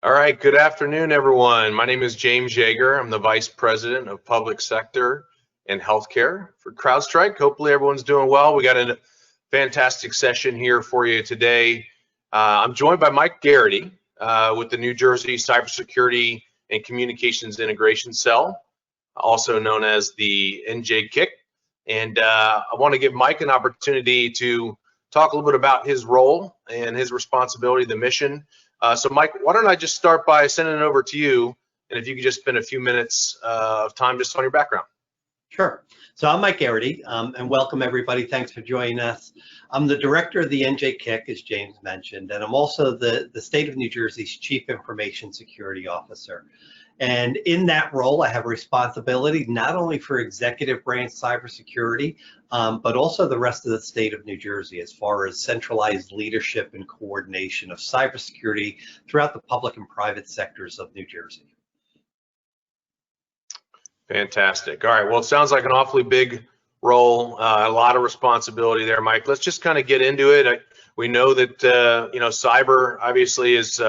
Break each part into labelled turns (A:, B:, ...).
A: All right, good afternoon, everyone. My name is James Yeager. I'm the Vice President of Public Sector and Healthcare for Crowdstrike. Hopefully everyone's doing well. We got a fantastic session here for you today. I'm joined by Mike Garrity with the New Jersey Cybersecurity and Communications Integration Cell, also known as the NJKIC. And I want to give Mike an opportunity to talk a little bit about his role and his responsibility, the mission. So Mike, why don't I just start by sending it over to you, and if you could just spend a few minutes of time just on your background.
B: Sure. So I'm Mike Garrity, and welcome everybody. Thanks for joining us. I'm the director of the NJKIC, as James mentioned, and I'm also the state of New Jersey's Chief Information Security Officer. And in that role, I have responsibility not only for executive branch cybersecurity, but also the rest of the state of New Jersey as far as centralized leadership and coordination of cybersecurity throughout the public and private sectors of New Jersey.
A: Fantastic. All right. Well, it sounds like an awfully big role, a lot of responsibility there, Mike. Let's just kind of get into it. We know that cyber obviously is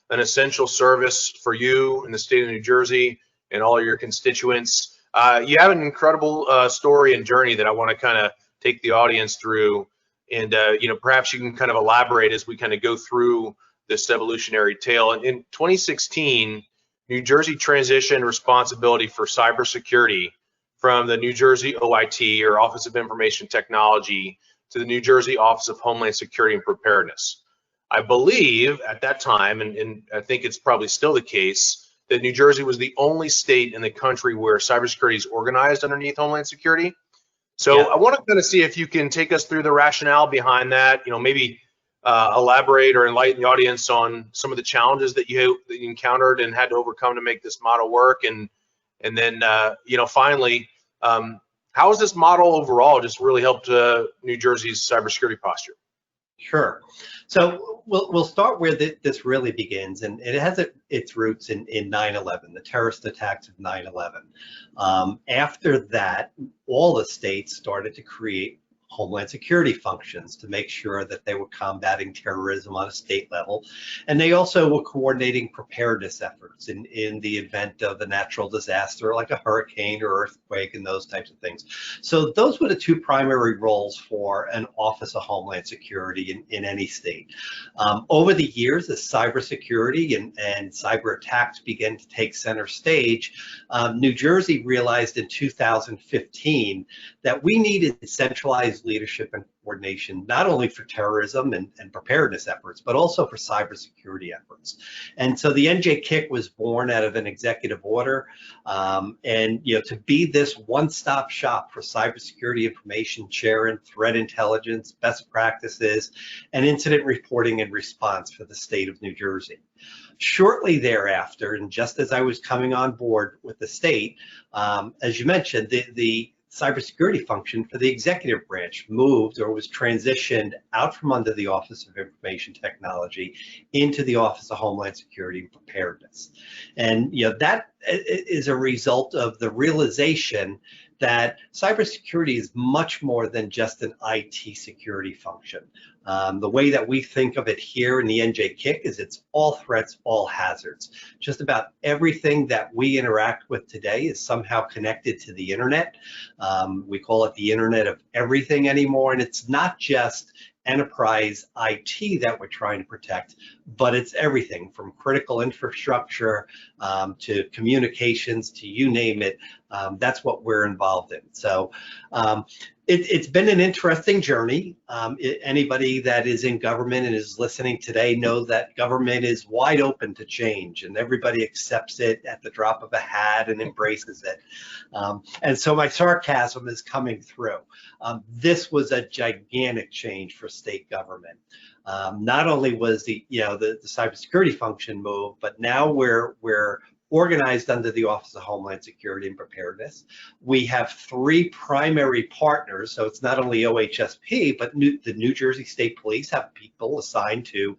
A: an essential service for you in the state of New Jersey and all your constituents. You have an incredible story and journey that I want to kind of take the audience through, and perhaps you can kind of elaborate as we kind of go through this evolutionary tale. In 2016, New Jersey transitioned responsibility for cybersecurity from the New Jersey OIT, or Office of Information Technology, to the New Jersey Office of Homeland Security and Preparedness. I believe at that time, and I think it's probably still the case, that New Jersey was the only state in the country where cybersecurity is organized underneath Homeland Security. So yeah. I want to kind of see if you can take us through the rationale behind that, maybe elaborate or enlighten the audience on some of the challenges that you encountered and had to overcome to make this model work, and then finally, how has this model overall just really helped New Jersey's cybersecurity posture?
B: Sure. So we'll start where this really begins, and it has its roots in 9/11, the terrorist attacks of 9/11. After that, all the states started to create Homeland Security functions to make sure that they were combating terrorism on a state level. And they also were coordinating preparedness efforts in the event of a natural disaster like a hurricane or earthquake and those types of things. So those were the two primary roles for an Office of Homeland Security in any state. Over the years, as cybersecurity and cyber attacks began to take center stage, New Jersey realized in 2015 that we needed centralized leadership and coordination, not only for terrorism and preparedness efforts, but also for cybersecurity efforts. And so the NJKIC was born out of an executive order, and to be this one-stop shop for cybersecurity information sharing, threat intelligence, best practices, and incident reporting and response for the state of New Jersey. Shortly thereafter, and just as I was coming on board with the state, as you mentioned, the cybersecurity function for the executive branch moved or was transitioned out from under the Office of Information Technology into the Office of Homeland Security and Preparedness. And that is a result of the realization that cybersecurity is much more than just an IT security function. The way that we think of it here in the NJKIC is it's all threats, all hazards. Just about everything that we interact with today is somehow connected to the internet. We call it the Internet of Everything anymore, and it's not just enterprise IT that we're trying to protect, but it's everything from critical infrastructure to communications to you name it. That's what we're involved in. So it's been an interesting journey. Anybody that is in government and is listening today knows that government is wide open to change, and everybody accepts it at the drop of a hat and embraces it. And so my sarcasm is coming through. This was a gigantic change for state government. Not only was the cybersecurity function moved, but now we're organized under the Office of Homeland Security and Preparedness. We have three primary partners, so it's not only OHSP, but the New Jersey State Police have people assigned to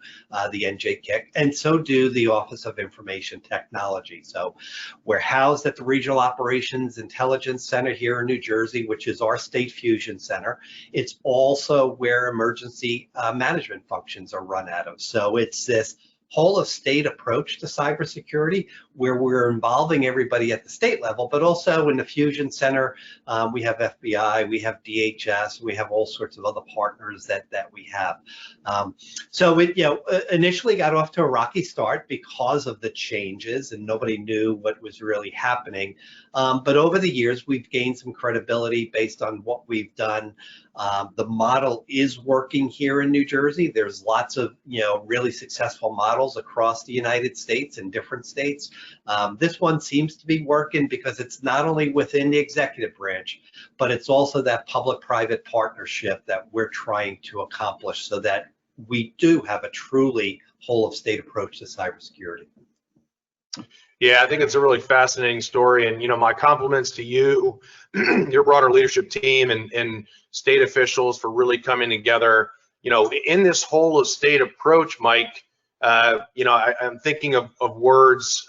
B: the NJKIC, and so do the Office of Information Technology. So we're housed at the Regional Operations Intelligence Center here in New Jersey, which is our state fusion center. It's also where emergency management functions are run out of. So it's this whole of state approach to cybersecurity, where we're involving everybody at the state level, but also in the Fusion Center, we have FBI, we have DHS, we have all sorts of other partners that we have. So it, initially got off to a rocky start because of the changes, and nobody knew what was really happening. But over the years, we've gained some credibility based on what we've done. The model is working here in New Jersey. There's lots of really successful models across the United States in different states. This one seems to be working because it's not only within the executive branch, but it's also that public-private partnership that we're trying to accomplish so that we do have a truly whole-of-state approach to cybersecurity.
A: Yeah, I think it's a really fascinating story, and my compliments to you, your broader leadership team, and state officials for really coming together. In this whole of state approach, Mike. I'm thinking of words,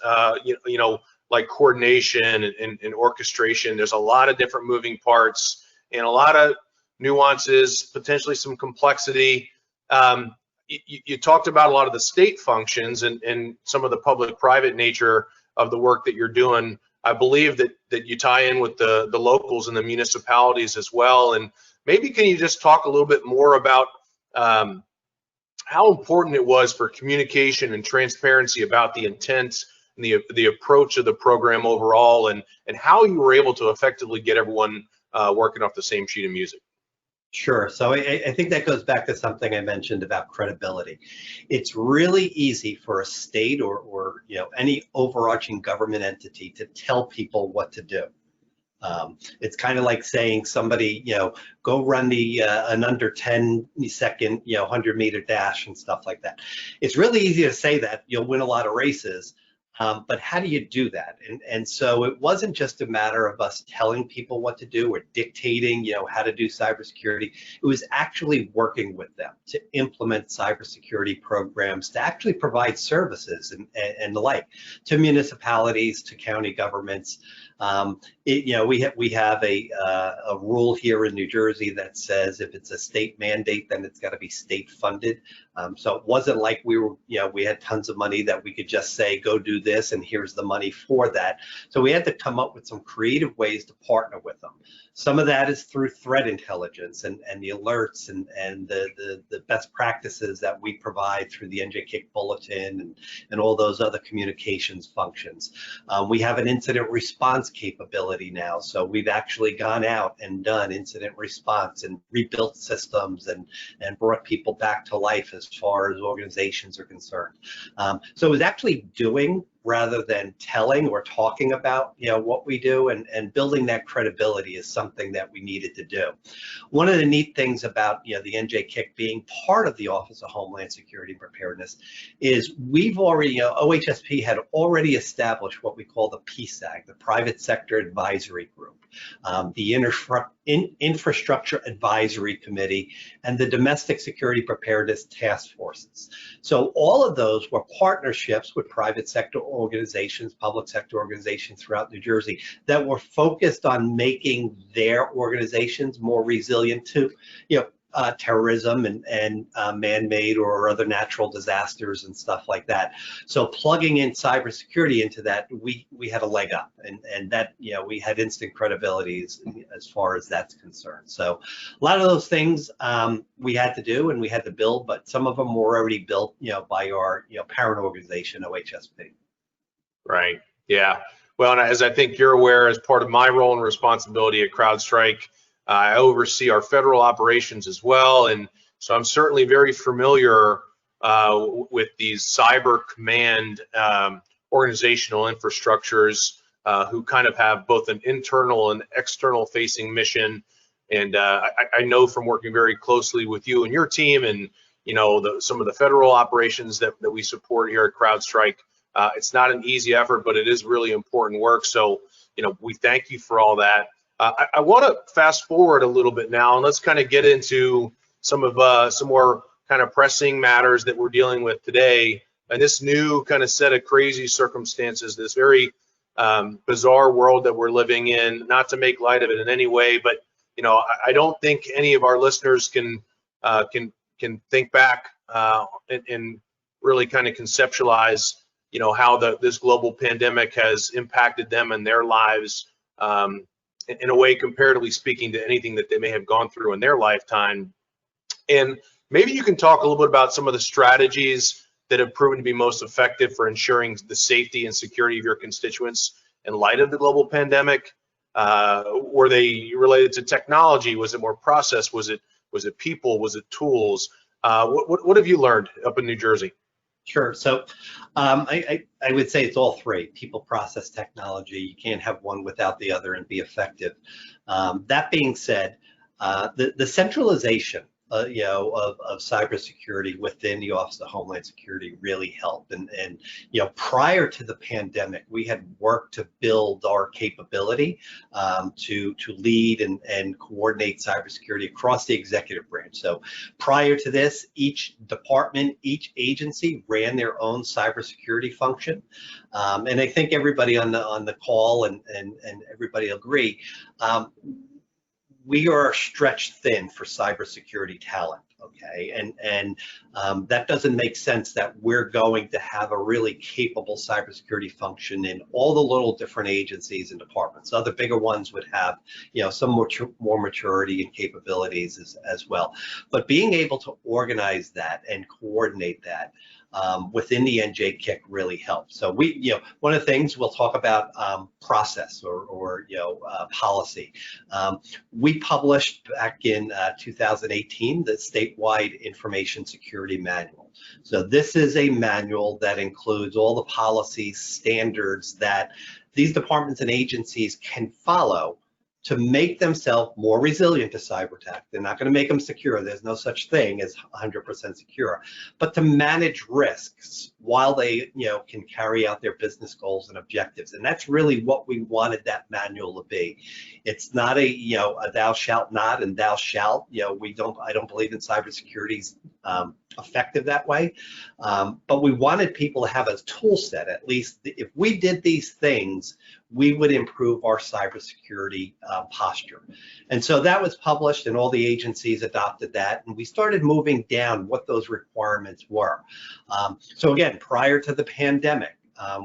A: like coordination and orchestration. There's a lot of different moving parts and a lot of nuances, potentially some complexity. You talked about a lot of the state functions and some of the public-private nature of the work that you're doing. I believe that you tie in with the locals and the municipalities as well. And maybe can you just talk a little bit more about how important it was for communication and transparency about the intent and the approach of the program overall, and how you were able to effectively get everyone working off the same sheet of music?
B: Sure. So I think that goes back to something I mentioned about credibility. It's really easy for a state or any overarching government entity to tell people what to do. It's kind of like saying somebody, go run an under 10-second, 100-meter dash and stuff like that. It's really easy to say that you'll win a lot of races, but how do you do that? And so it wasn't just a matter of us telling people what to do or dictating, how to do cybersecurity. It was actually working with them to implement cybersecurity programs, to actually provide services and the like to municipalities, to county governments. We have a rule here in New Jersey that says if it's a state mandate, then it's got to be state funded. So it wasn't like we had tons of money that we could just say, go do this and here's the money for that. So we had to come up with some creative ways to partner with them. Some of that is through threat intelligence and the alerts and the best practices that we provide through the NJKIC bulletin and all those other communications functions. We have an incident response capability now. So we've actually gone out and done incident response and rebuilt systems and brought people back to life as far as organizations are concerned. So it was actually doing rather than telling or talking about what we do, and building that credibility is something that we needed to do. One of the neat things about the NJKIC being part of the Office of Homeland Security and Preparedness is we've already, OHSP had already established what we call the PSAG, the Private Sector Advisory Group, the Infrastructure Advisory Committee, and the Domestic Security Preparedness Task Forces. So all of those were partnerships with private sector organizations, public sector organizations throughout New Jersey that were focused on making their organizations more resilient to, terrorism and man-made or other natural disasters and stuff like that. So plugging in cybersecurity into that, we had a leg up, and that we had instant credibility as far as that's concerned. So a lot of those things we had to do and we had to build, but some of them were already built by our parent organization, OHSP.
A: Right. Yeah. Well, and as I think you're aware, as part of my role and responsibility at Crowdstrike, I oversee our federal operations as well, and so I'm certainly very familiar with these cyber command organizational infrastructures who kind of have both an internal and external facing mission. And I know from working very closely with you and your team, and some of the federal operations that we support here at Crowdstrike, it's not an easy effort, but it is really important work. So we thank you for all that. I want to fast forward a little bit now, and let's kind of get into some more kind of pressing matters that we're dealing with today, and this new kind of set of crazy circumstances, this very bizarre world that we're living in. Not to make light of it in any way, but I don't think any of our listeners can think back in really kind of conceptualize, how this global pandemic has impacted them and their lives, in a way, comparatively speaking, to anything that they may have gone through in their lifetime. And maybe you can talk a little bit about some of the strategies that have proven to be most effective for ensuring the safety and security of your constituents in light of the global pandemic. Were they related to technology? Was it more process? Was it people? Was it tools? What have you learned up in New Jersey?
B: Sure. So I would say it's all three: people, process, technology. You can't have one without the other and be effective. That being said, the centralization of cybersecurity within the Office of Homeland Security really helped. And prior to the pandemic, we had worked to build our capability to lead and coordinate cybersecurity across the executive branch. So prior to this, each department, each agency ran their own cybersecurity function. And I think everybody on the call and everybody agree, we are stretched thin for cybersecurity talent, okay? And that doesn't make sense that we're going to have a really capable cybersecurity function in all the little different agencies and departments. Other bigger ones would have, some more maturity and capabilities as well. But being able to organize that and coordinate that within the NJKIC really helps. So we, one of the things we'll talk about process or policy. We published back in 2018 the statewide information security manual. So this is a manual that includes all the policies, standards that these departments and agencies can follow to make themselves more resilient to cyber attack. They're not going to make them secure. There's no such thing as 100% secure, but to manage risks while they, can carry out their business goals and objectives. And that's really what we wanted that manual to be. It's not a thou shalt not and thou shalt. I don't believe in cybersecurity's effective that way. But we wanted people to have a tool set. At least if we did these things, we would improve our cybersecurity posture. And so that was published and all the agencies adopted that. And we started moving down what those requirements were. So again, prior to the pandemic,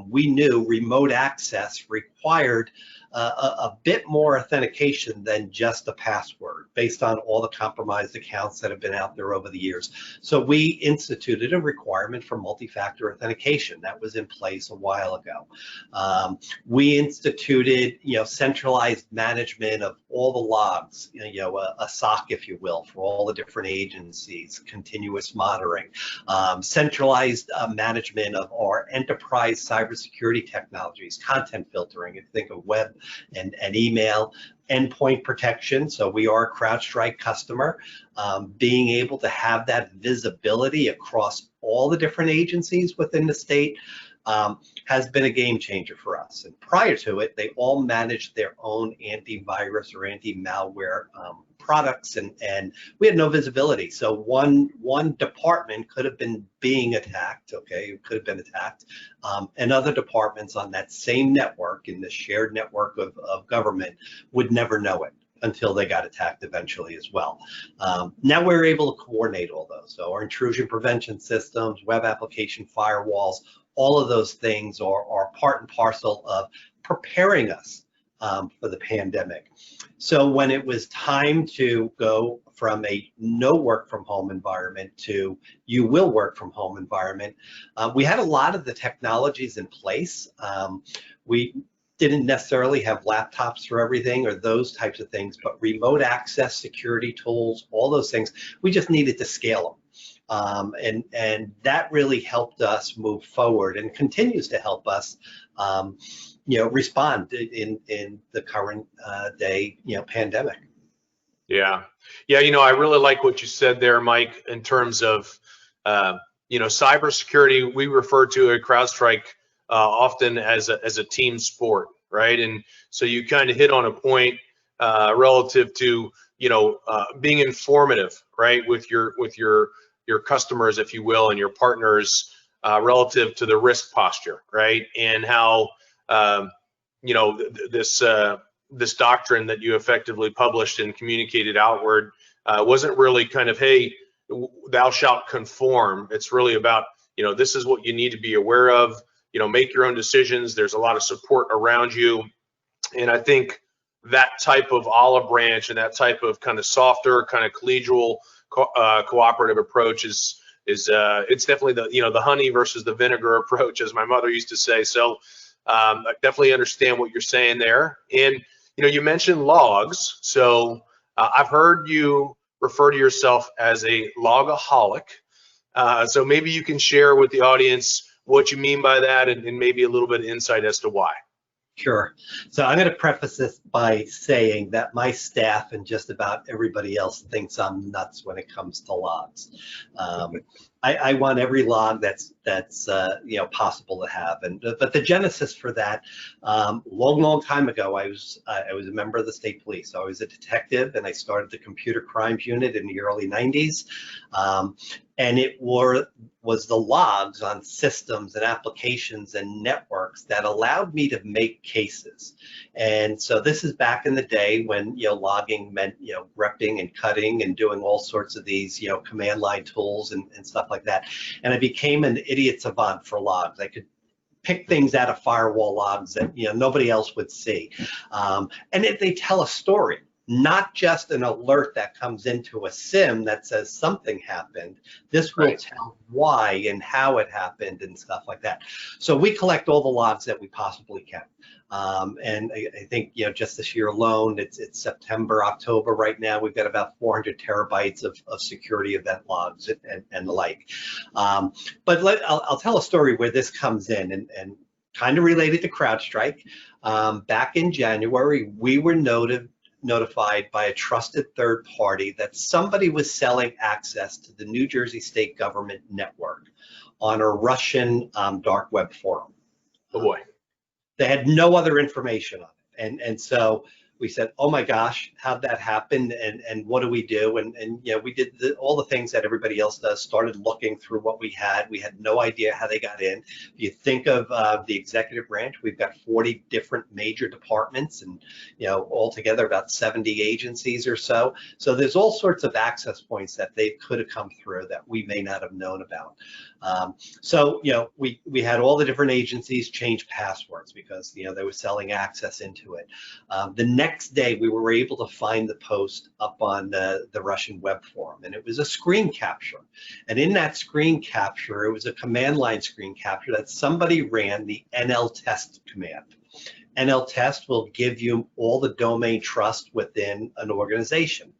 B: we knew remote access required a bit more authentication than just a password based on all the compromised accounts that have been out there over the years. So we instituted a requirement for multi-factor authentication that was in place a while ago. We instituted, centralized management of all the logs, a SOC, if you will, for all the different agencies, continuous monitoring, centralized management of our enterprise cybersecurity technologies, content filtering, if you think of web and email, endpoint protection. So we are a Crowdstrike customer. Being able to have that visibility across all the different agencies within the state has been a game changer for us. And prior to it, they all managed their own antivirus or anti-malware products, and we had no visibility. So one department could have been being attacked, okay, could have been attacked, and other departments on that same network, in the shared network of government, would never know it until they got attacked eventually as well. Now we're able to coordinate all those. So our intrusion prevention systems, web application firewalls, all of those things are part and parcel of preparing us for the pandemic. So when it was time to go from a no work from home environment to you will work from home environment, we had a lot of the technologies in place. We didn't necessarily have laptops for everything or those types of things, but remote access, security tools, all those things, we just needed to scale them. And that really helped us move forward and continues to help us respond in the current day pandemic.
A: Yeah, I really like what you said there, Mike, in terms of cybersecurity. We refer to at Crowdstrike often as a team sport, right? And so you kind of hit on a point relative to being informative, right, with your customers, if you will, and your partners relative to the risk posture, right, and how this doctrine that you effectively published and communicated outward wasn't really kind of, hey, thou shalt conform. It's really about this is what you need to be aware of. Make your own decisions. There's a lot of support around you. And I think that type of olive branch and that type of kind of softer, kind of collegial, cooperative approach is it's definitely the honey versus the vinegar approach, as my mother used to say. So I definitely understand what you're saying there. And you mentioned logs. So I've heard you refer to yourself as a logaholic. So maybe you can share with the audience what you mean by that, and maybe a little bit of insight as to why.
B: Sure. So I'm going to preface this by saying that my staff and just about everybody else thinks I'm nuts when it comes to logs. I want every log that's possible to have, but the genesis for that, long time ago, I was a member of the state police. So I was a detective, and I started the computer crimes unit in the early 90s. And it was the logs on systems and applications and networks that allowed me to make cases. And so this is back in the day when logging meant repping and cutting and doing all sorts of these command line tools and stuff like that. And I became an idiot savant for logs. I could pick things out of firewall logs that nobody else would see, and they tell a story. Not just an alert that comes into a SIM that says something happened. This will tell why and how it happened and stuff like that. So we collect all the logs that we possibly can. And I think just this year alone, it's September, October right now, we've got about 400 terabytes of security event logs and the like. But I'll tell a story where this comes in and kind of related to CrowdStrike. Back in January, we were notified by a trusted third party that somebody was selling access to the New Jersey state government network on a Russian dark web forum.
A: Oh boy.
B: They had no other information on it. And so we said, oh my gosh, how'd that happen? And what do we do? And we did all the things that everybody else does, started looking through what we had. We had no idea how they got in. If you think of the executive branch, we've got 40 different major departments and, altogether about 70 agencies or so. So there's all sorts of access points that they could have come through that we may not have known about. So we had all the different agencies change passwords because, they were selling access into it. The next day, we were able to find the post up on the Russian web forum, and it was a screen capture. And in that screen capture, it was a command line screen capture that somebody ran the NL test command. NL test will give you all the domain trust within an organization.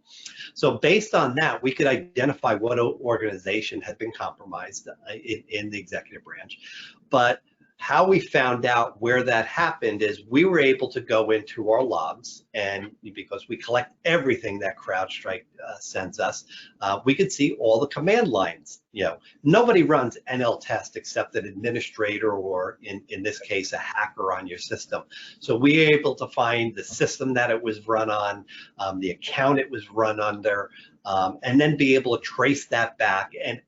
B: So based on that, we could identify what organization had been compromised in the executive branch. But how we found out where that happened is we were able to go into our logs, and because we collect everything that CrowdStrike sends us, we could see all the command lines. Nobody runs NL test except an administrator or in this case, a hacker on your system. So we were able to find the system that it was run on, the account it was run under, and then be able to trace that back and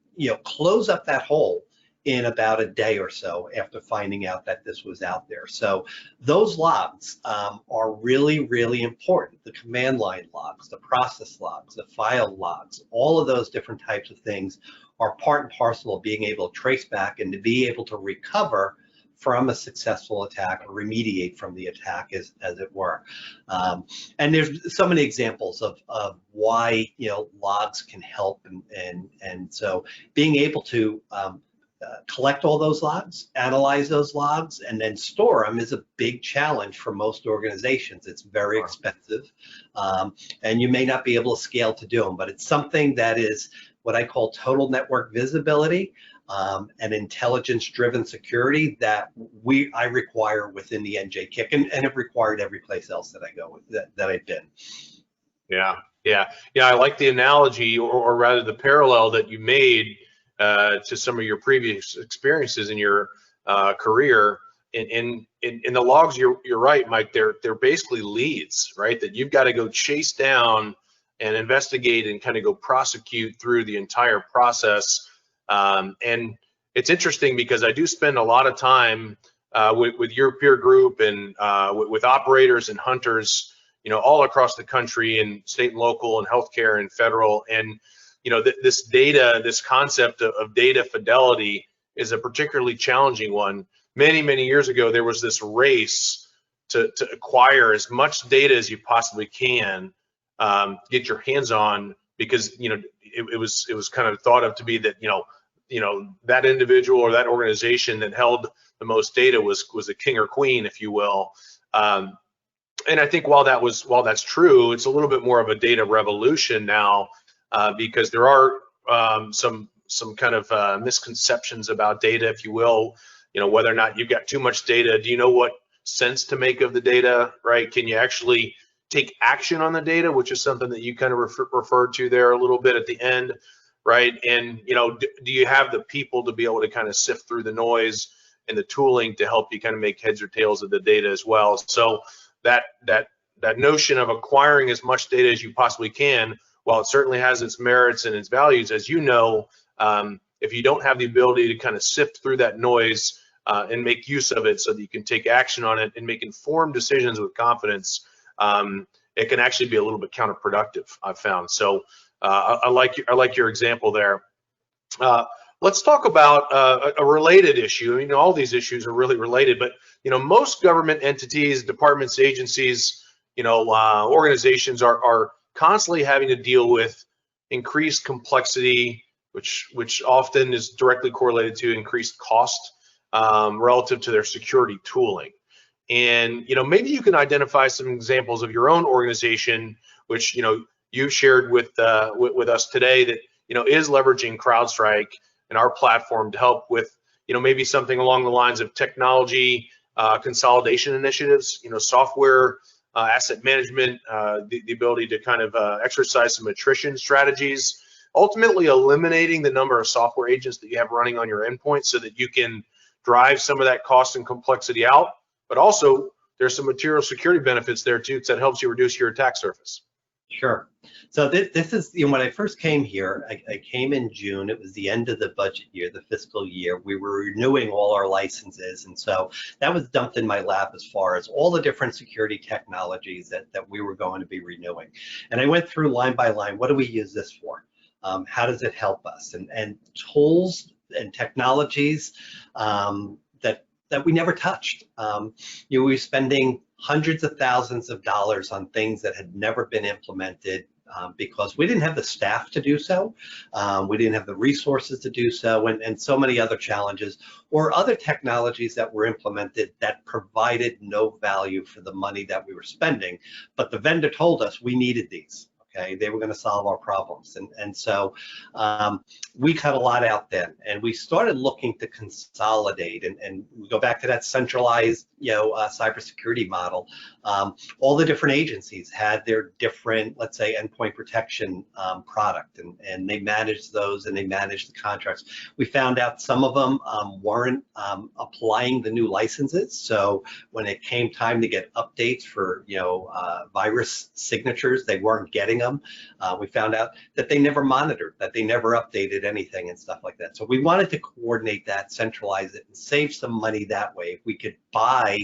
B: close up that hole in about a day or so after finding out that this was out there. So those logs are really, really important. The command line logs, the process logs, the file logs, all of those different types of things are part and parcel of being able to trace back and to be able to recover from a successful attack or remediate from the attack as it were. And there's so many examples of why logs can help, and so being able to collect all those logs, analyze those logs, and then store them is a big challenge for most organizations. It's very expensive, and you may not be able to scale to do them, but it's something that is what I call total network visibility and intelligence-driven security that I require within the NJ-KIC and have required every place else that I go that I've been.
A: Yeah. I like the analogy, or rather the parallel that you made to some of your previous experiences in your career. In the logs, you're right, Mike. They're basically leads, right? That you've got to go chase down and investigate and kind of go prosecute through the entire process. And it's interesting because I do spend a lot of time with your peer group and with operators and hunters, all across the country, and state and local and healthcare and federal. And this concept of data fidelity is a particularly challenging one. Many years ago, there was this race to acquire as much data as you possibly can, get your hands on, because it was kind of thought of to be that that individual or that organization that held the most data was a king or queen, if you will. And I think while that's true, it's a little bit more of a data revolution now, because there are some kind of misconceptions about data, if you will. Whether or not you've got too much data. Do you know what sense to make of the data, right? Can you actually take action on the data, which is something that you kind of referred to there a little bit at the end, right? And do you have the people to be able to kind of sift through the noise and the tooling to help you kind of make heads or tails of the data as well? So that notion of acquiring as much data as you possibly can, while it certainly has its merits and its values, as you know, if you don't have the ability to kind of sift through that noise and make use of it so that you can take action on it and make informed decisions with confidence, it can actually be a little bit counterproductive, I've found. So I like your example there. Let's talk about a related issue. All these issues are really related, but most government entities, departments, agencies, organizations are constantly having to deal with increased complexity, which often is directly correlated to increased cost relative to their security tooling. And maybe you can identify some examples of your own organization, which you shared with us today, that is leveraging Crowdstrike and our platform to help with maybe something along the lines of technology consolidation initiatives, software asset management, the ability to kind of exercise some attrition strategies, ultimately eliminating the number of software agents that you have running on your endpoint so that you can drive some of that cost and complexity out. But also there's some material security benefits there too, because that helps you reduce your attack surface.
B: Sure. So this is, when I first came here, I came in June. It was the end of the budget year, the fiscal year. We were renewing all our licenses. And so that was dumped in my lap as far as all the different security technologies that we were going to be renewing. And I went through line by line. What do we use this for? How does it help us? And tools and technologies that we never touched. We were spending hundreds of thousands of dollars on things that had never been implemented because we didn't have the staff to do so. We didn't have the resources to do so, and so many other challenges, or other technologies that were implemented that provided no value for the money that we were spending. But the vendor told us we needed these. Okay, they were going to solve our problems, and so we cut a lot out then, and we started looking to consolidate, and we go back to that centralized, cybersecurity model. All the different agencies had their different, let's say, endpoint protection product, and they managed those and they managed the contracts. We found out some of them weren't applying the new licenses, so when it came time to get updates for virus signatures, they weren't getting them. We found out that they never monitored, that they never updated anything and stuff like that. So we wanted to coordinate that, centralize it, and save some money that way. If we could buy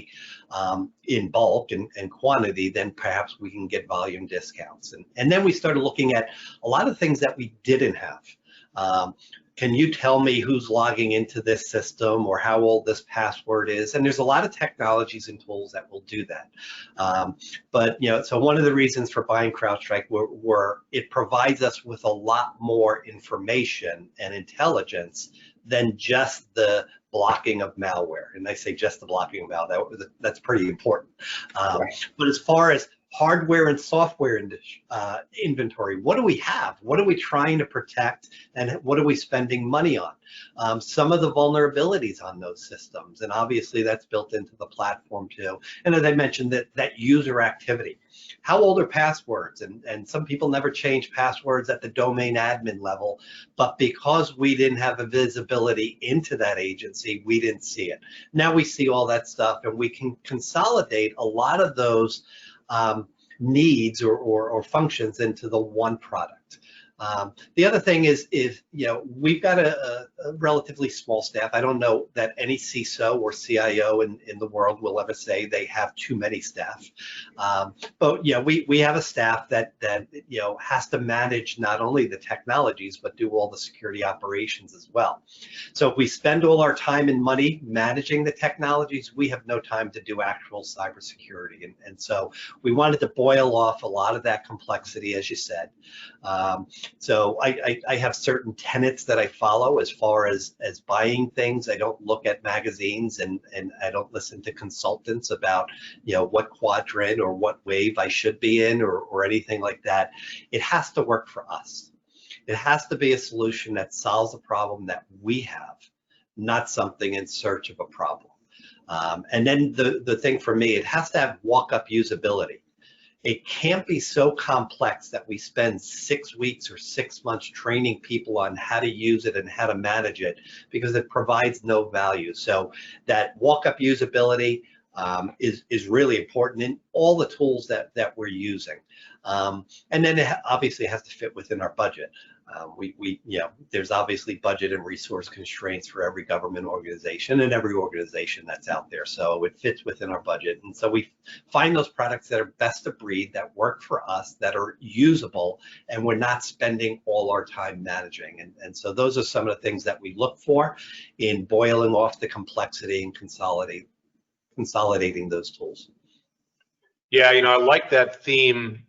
B: in bulk and quantity, then perhaps we can get volume discounts. And then we started looking at a lot of things that we didn't have. Can you tell me who's logging into this system or how old this password is? And there's a lot of technologies and tools that will do that. But so one of the reasons for buying Crowdstrike were it provides us with a lot more information and intelligence than just the blocking of malware. And I say just the blocking of malware, that's pretty important. Right. But as far as hardware and software inventory, what do we have? What are we trying to protect, and what are we spending money on? Some of the vulnerabilities on those systems, and obviously that's built into the platform too. And as I mentioned, that user activity. How old are passwords? And some people never change passwords at the domain admin level, but because we didn't have a visibility into that agency, we didn't see it. Now we see all that stuff, and we can consolidate a lot of those needs or functions into the one product. The other thing is we've got a relatively small staff. I don't know that any CISO or CIO in the world will ever say they have too many staff. But we have a staff that has to manage not only the technologies but do all the security operations as well. So if we spend all our time and money managing the technologies, we have no time to do actual cybersecurity. And so we wanted to boil off a lot of that complexity, as you said. So I have certain tenets that I follow as far as buying things. I don't look at magazines and I don't listen to consultants about what quadrant or what wave I should be in or anything like that. It has to work for us. It has to be a solution that solves a problem that we have, not something in search of a problem. And then the thing for me, it has to have walk-up usability. It can't be so complex that we spend 6 weeks or 6 months training people on how to use it and how to manage it, because it provides no value. So that walk-up usability is really important in all the tools that we're using. And then it obviously has to fit within our budget. There's obviously budget and resource constraints for every government organization and every organization that's out there. So it fits within our budget. And so we find those products that are best of breed, that work for us, that are usable, and we're not spending all our time managing. And so those are some of the things that we look for in boiling off the complexity and consolidating those tools.
A: Yeah, I like that theme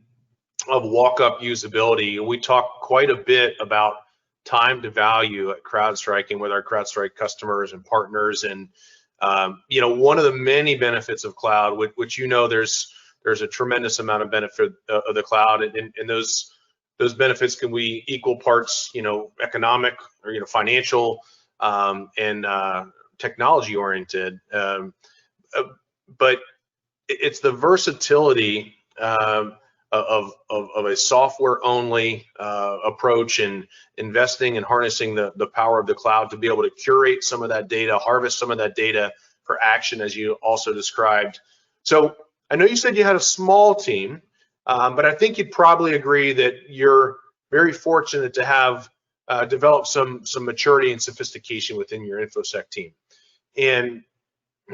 A: of walk-up usability. We talk quite a bit about time to value at Crowdstrike and with our Crowdstrike customers and partners. And one of the many benefits of cloud, which there's a tremendous amount of benefit of the cloud, and those benefits can be equal parts economic or financial and technology oriented. But it's the versatility of a software-only approach and investing and harnessing the power of the cloud to be able to curate some of that data, harvest some of that data for action, as you also described. So I know you said you had a small team, but I think you'd probably agree that you're very fortunate to have developed some maturity and sophistication within your InfoSec team. And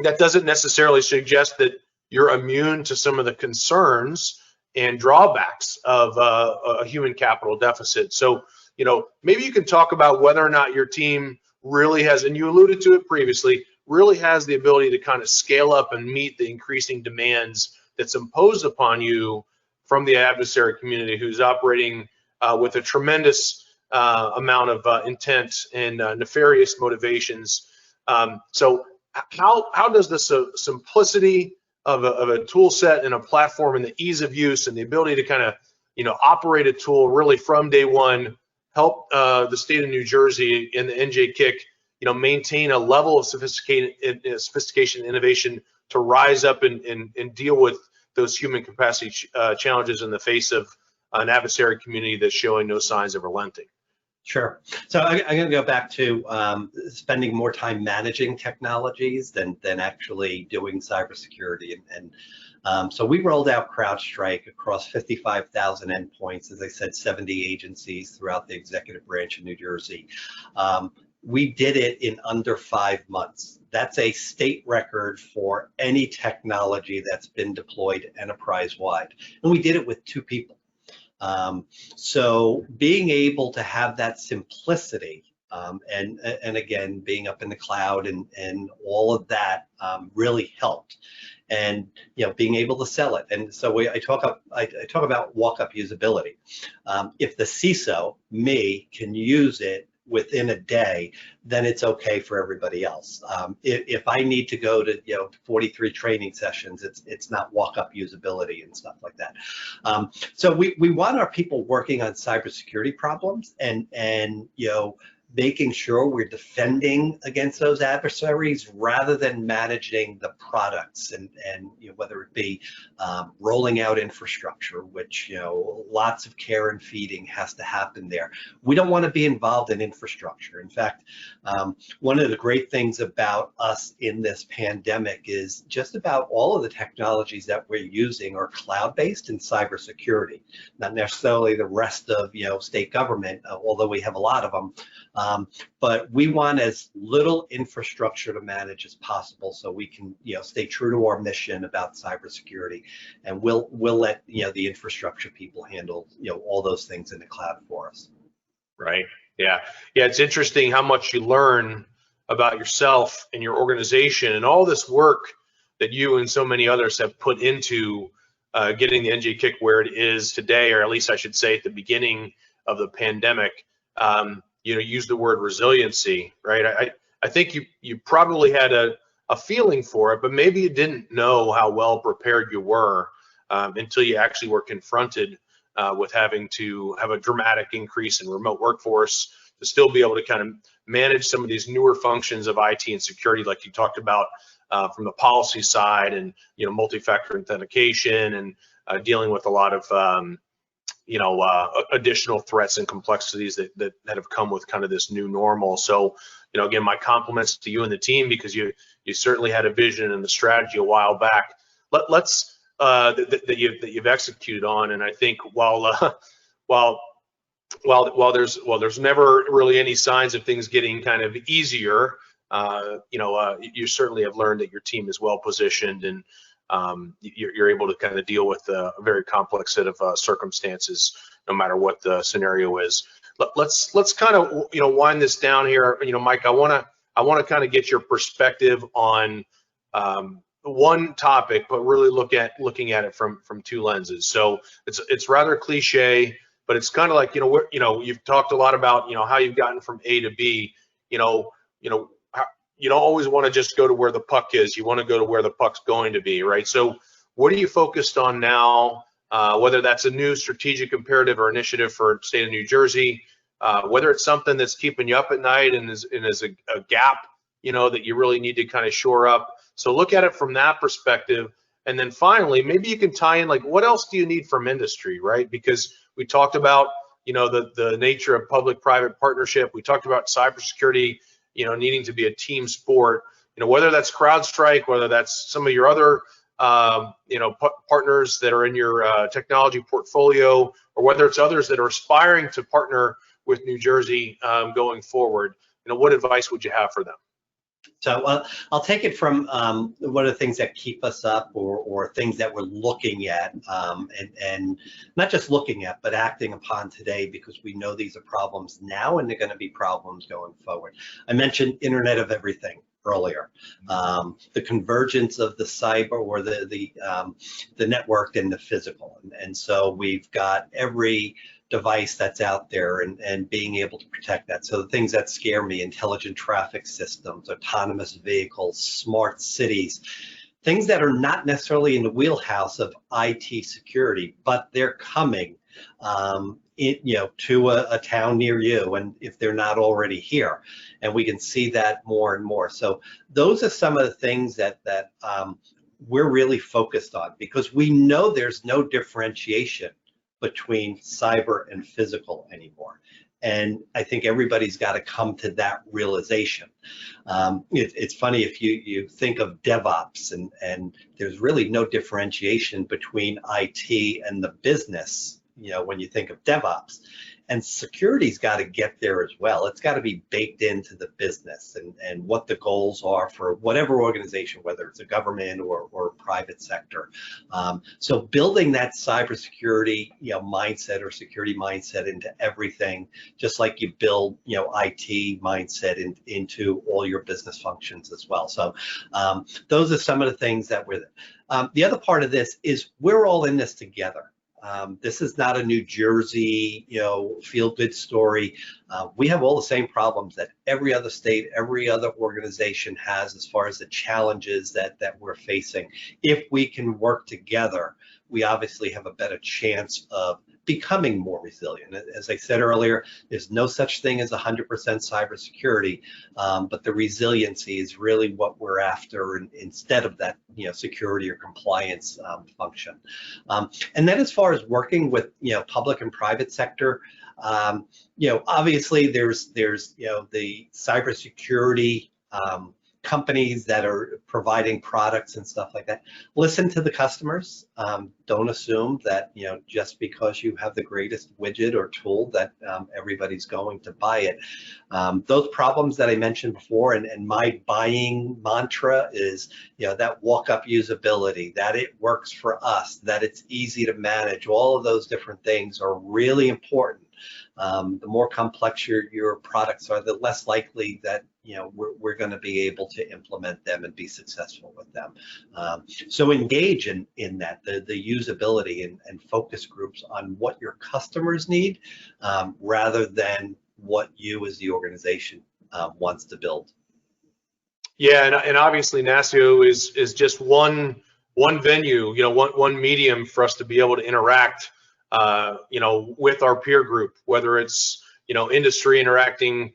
A: that doesn't necessarily suggest that you're immune to some of the concerns and drawbacks of a human capital deficit. So, maybe you can talk about whether or not your team really has, and you alluded to it previously, really has the ability to kind of scale up and meet the increasing demands that's imposed upon you from the adversary community, who's operating with a tremendous amount of intent and nefarious motivations. So how does the simplicity of a tool set and a platform and the ease of use and the ability to kind of operate a tool really from day one help the state of New Jersey and the NJKIC maintain a level of sophistication and innovation to rise up and deal with those human capacity challenges in the face of an adversary community that's showing no signs of relenting?
B: Sure. So I'm going to go back to spending more time managing technologies than actually doing cybersecurity. And so we rolled out Crowdstrike across 55,000 endpoints, as I said, 70 agencies throughout the executive branch of New Jersey. We did it in under 5 months. That's a state record for any technology that's been deployed enterprise-wide. And we did it with 2 people. So being able to have that simplicity and again, being up in the cloud and all of that really helped. And being able to sell it. And so I talk about walk-up usability. If the CISO, me, can use it within a day, then it's okay for everybody else. If I need to go to 43 training sessions, it's not walk-up usability and stuff like that. So we want our people working on cybersecurity problems and making sure we're defending against those adversaries rather than managing the products and whether it be rolling out infrastructure, which lots of care and feeding has to happen there. We don't want to be involved in infrastructure. In fact, one of the great things about us in this pandemic is just about all of the technologies that we're using are cloud-based and cybersecurity, not necessarily the rest of state government, although we have a lot of them. But we want as little infrastructure to manage as possible, so we can stay true to our mission about cybersecurity, and we'll let the infrastructure people handle all those things in the cloud for us.
A: Right. Yeah. It's interesting how much you learn about yourself and your organization and all this work that you and so many others have put into getting the NJ Kick where it is today, or at least I should say at the beginning of the pandemic. Use the word resiliency, right? I think you probably had a feeling for it, but maybe you didn't know how well prepared you were until you actually were confronted with having to have a dramatic increase in remote workforce to still be able to kind of manage some of these newer functions of IT and security, like you talked about from the policy side, and multi-factor authentication, and dealing with a lot of additional threats and complexities that have come with kind of this new normal. So, again, my compliments to you and the team, because you certainly had a vision and the strategy a while back. Let's that you've executed on, and I think while there's never really any signs of things getting kind of easier, you certainly have learned that your team is well positioned, and you're able to kind of deal with a very complex set of circumstances, no matter what the scenario is. Let's kind of wind this down here. Mike, I want to kind of get your perspective on one topic, but really looking at it from two lenses. So it's rather cliche, but it's kind of like you've talked a lot about how you've gotten from A to B. You don't always want to just go to where the puck is. You want to go to where the puck's going to be, right? So what are you focused on now, whether that's a new strategic imperative or initiative for the state of New Jersey, whether it's something that's keeping you up at night and is a gap, that you really need to kind of shore up. So look at it from that perspective. And then finally, maybe you can tie in, like, what else do you need from industry, right? Because we talked about, the nature of public-private partnership. We talked about cybersecurity, needing to be a team sport, whether that's Crowdstrike, whether that's some of your other, partners that are in your technology portfolio, or whether it's others that are aspiring to partner with New Jersey going forward. What advice would you have for them?
B: So I'll take it from one of the things that keep us up, or things that we're looking at, and not just looking at, but acting upon today, because we know these are problems now and they're going to be problems going forward. I mentioned Internet of Everything earlier, the convergence of the cyber, or the network and the physical, and so we've got every device that's out there, and being able to protect that. So the things that scare me: intelligent traffic systems, autonomous vehicles, smart cities, things that are not necessarily in the wheelhouse of IT security, but they're coming to a town near you, and if they're not already here, and we can see that more and more. So those are some of the things that we're really focused on, because we know there's no differentiation between cyber and physical anymore. And I think everybody's got to come to that realization. It's funny, if you think of DevOps, and there's really no differentiation between IT and the business, when you think of DevOps. And security's got to get there as well. It's got to be baked into the business, and what the goals are for whatever organization, whether it's a government or private sector. So building that cybersecurity mindset, or security mindset, into everything, just like you build IT mindset into all your business functions as well. So those are some of the things that we're. The other part of this is we're all in this together. This is not a New Jersey, feel-good story. We have all the same problems that every other state, every other organization has, as far as the challenges that we're facing. If we can work together, we obviously have a better chance of becoming more resilient. As I said earlier, there's no such thing as 100% cybersecurity, but the resiliency is really what we're after instead of that, security or compliance function. And then as far as working with, public and private sector, obviously there's the cybersecurity companies that are providing products and stuff like that. Listen to the customers. Don't assume that just because you have the greatest widget or tool that everybody's going to buy it. Those problems that I mentioned before, and my buying mantra is that walk-up usability, that it works for us, that it's easy to manage. All of those different things are really important. The more complex your products are, the less likely that we're going to be able to implement them and be successful with them. So engage in that, the usability and focus groups on what your customers need rather than what you as the organization wants to build.
A: Yeah, and obviously NASIO is just one venue, one medium for us to be able to interact with our peer group, whether it's, industry interacting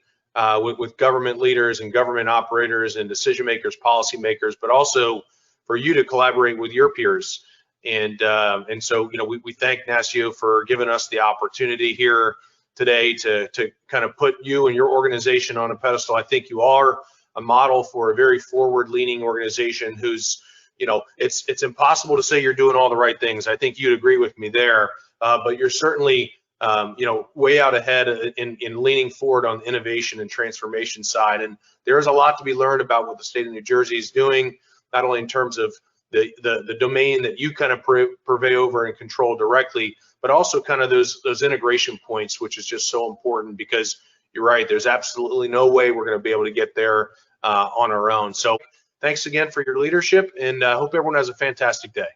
A: with government leaders and government operators and decision makers, policy makers, but also for you to collaborate with your peers. And so, we thank NASIO for giving us the opportunity here today to kind of put you and your organization on a pedestal. I think you are a model for a very forward-leaning organization who's, it's impossible to say you're doing all the right things. I think you'd agree with me there. But you're certainly, way out ahead in leaning forward on the innovation and transformation side. And there's a lot to be learned about what the state of New Jersey is doing, not only in terms of the domain that you kind of purvey over and control directly, but also kind of those integration points, which is just so important because you're right, there's absolutely no way we're going to be able to get there on our own. So thanks again for your leadership, and I hope everyone has a fantastic day.